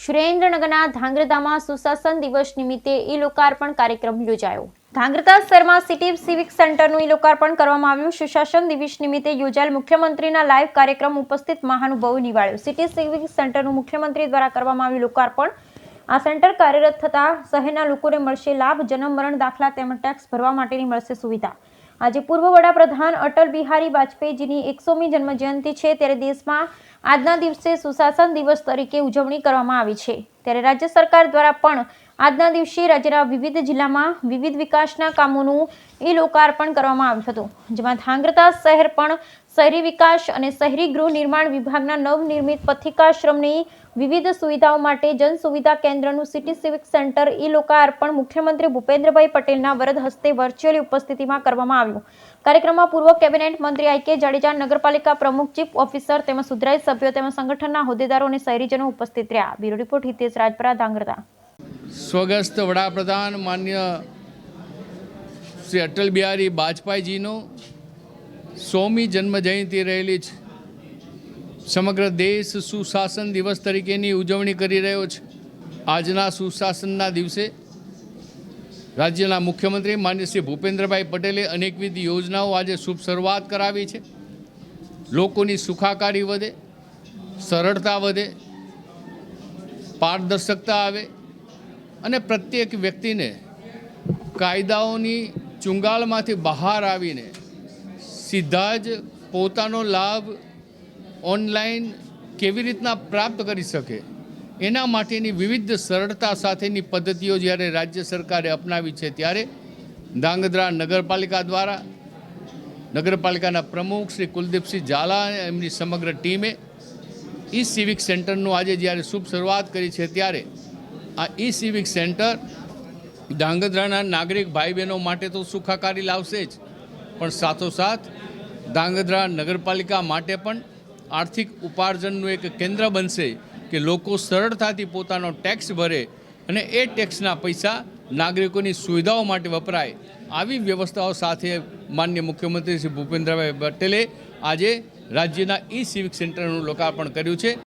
સુરેન્દ્રનગરના ધાંગ્રધામાં સુશાસન દિવસ નિમિત્તે ઈ-લોકાર્પણ કાર્યક્રમ યોજાયો। ધાંગ્રધા શહેરમાં સિટી સિવિક સેન્ટરનું ઈ-લોકાર્પણ કરવામાં આવ્યું। સુશાસન દિવસ નિમિત્તે યોજાયેલ મુખ્યમંત્રીના લાઈવ કાર્યક્રમ ઉપસ્થિત મહાનુભાવો નિવાળ્યો। સિટી સિવિક સેન્ટરનું મુખ્યમંત્રી દ્વારા કરવામાં આવ્યું લોકાર્પણ। આ સેન્ટર કાર્યરત થતા શહેરના લોકોને મળશે લાભ, જન્મ મરણ દાખલા તેમજ ટેક્સ ભરવા માટેની મળશે સુવિધા। આજે પૂર્વ વડાપ્રધાન અટલ બિહારી વાજપેયીજીની 100મી જન્મજયંતિ છે, ત્યારે દેશમાં આજના દિવસે સુશાસન દિવસ તરીકે ઉજવણી કરવામાં આવી છે। ત્યારે રાજ્ય સરકાર દ્વારા પણ આજના દિવસે રાજ્યના વિવિધ જિલ્લામાં વિવિધ વિકાસના કામોનું ઈ-લોકાર્પણ કરવામાં આવ્યું હતું, જેમાં ધાંગ્રધા શહેર પણ શહેરી વિકાસ અને શહેરી ગૃહ નિર્માણ વિભાગના નવનિર્મિત પથિકાશ્રમની વિવિધ સુવિધાઓ માટે જન સુવિધા કેન્દ્રનું સિટી સિવિક સેન્ટર ઈ-લોકાર્પણ મુખ્યમંત્રી ભૂપેન્દ્રભાઈ પટેલના વરદ હસ્તે વર્ચ્યુઅલી ઉપસ્થિતિમાં કરવામાં આવ્યું। કાર્યક્રમમાં પૂર્વ કેબિનેટ મંત્રી આઈ.કે. જાડેજા, નગરપાલિકા પ્રમુખ, ચીફ ઓફિસર તેમજ સુધરાઈ સભ્યો તેમજ સંગઠનના હોદ્દેદારો અને શહેરીજનો ઉપસ્થિત રહ્યા। Bureau report Hitesh Rajpara, Dhrangadhra. સ્વર્ગસ્થ વડાપ્રધાન માન્ય શ્રી અટલ બિહારી વાજપેયીજીનો 100મી જન્મજયંતિ રહેલી છે। સમગ્ર દેશ સુશાસન દિવસ તરીકેની ઉજવણી કરી રહ્યો છે। આજના સુશાસનના દિવસે રાજ્યના મુખ્યમંત્રી માન્ય શ્રી ભૂપેન્દ્રભાઈ પટેલે અનેકવિધ યોજનાઓ આજે શુભ શરૂઆત કરાવી છે। લોકોની સુખાકારી વધે, સરળતા વધે, પારદર્શકતા આવે અને પ્રત્યેક વ્યક્તિને કાયદાઓની ચુંગાલમાંથી બહાર આવીને સીધા જ પોતાનો લાભ ઓનલાઈન કેવી રીતના પ્રાપ્ત કરી શકે એના માટેની વિવિધ સરળતા સાથેની પદ્ધતિઓ જ્યારે રાજ્ય સરકારે અપનાવી છે, ત્યારે ધાંગધ્રા નગરપાલિકા દ્વારા નગરપાલિકાના પ્રમુખ શ્રી કુલદીપસિંહ ઝાલા અને એમની સમગ્ર ટીમે ઈ સિવિક સેન્ટરનું આજે જ્યારે શુભ શરૂઆત કરી છે, ત્યારે આ ઈ સિવિક સેન્ટર ધાંગધ્રાના નાગરિક ભાઈ બહેનો માટે તો સુખાકારી લાવશે જ, પણ સાથોસાથ ધાંગધ્રા નગરપાલિકા માટે પણ આર્થિક ઉપાર્જનનું એક કેન્દ્ર બનશે કે લોકો સરળતાથી પોતાનો ટેક્સ ભરે અને એ ટેક્સના પૈસા નાગરિકોની સુવિધાઓ માટે વપરાય। આવી વ્યવસ્થાઓ સાથે માનનીય મુખ્યમંત્રી શ્રી ભૂપેન્દ્રભાઈ પટેલે આજે રાજ્યના ઈ સિવિક સેન્ટરનું લોકાર્પણ કર્યું છે।